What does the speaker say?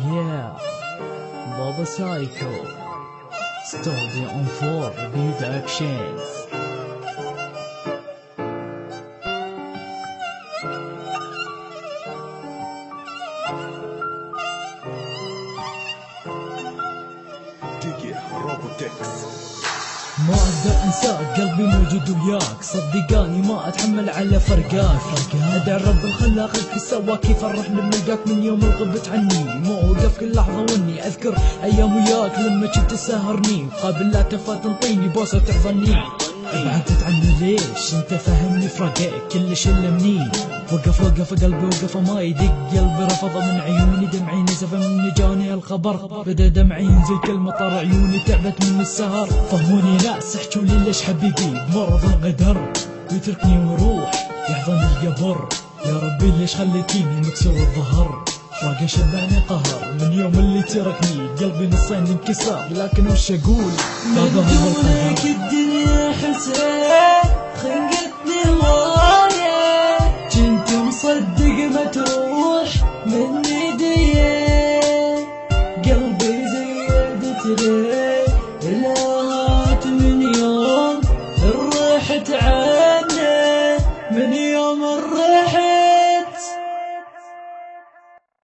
Yeah, Baba Psycho, Studio on 4 Productions. ما اقدر انساك، قلبي موجود وياك، صدقاني ما اتحمل على فرقاك. ادعي رب الخلاق اللي سواك يفرح لما لقاك من يوم غبت عني. ما اوقف كل لحظه واني اذكر ايام وياك لما كنت تسهرني، قابل لا تفا تنطيني بوسه وتحضني. بعدت عني ليش انت فهمني، فرقك كلش لمني. وقف قلبي وقف ما يدق، قلبي رفض من عيوني، دمعي نزف من جاني الخبر، بدا دمعي ينزل كل مطر، عيوني تعبت من السهر. فهموني ناس احجوا لي ليش حبيبي بمرض القدر ويتركني ويروح يحضن القبر. يا ربي ليش خليتيني مكسور الظهر، فراقي شبعني قهر من يوم اللي تركني، قلبي نصين انكسر لكن وش اقول، هذا هو القدر. الدنيا حسين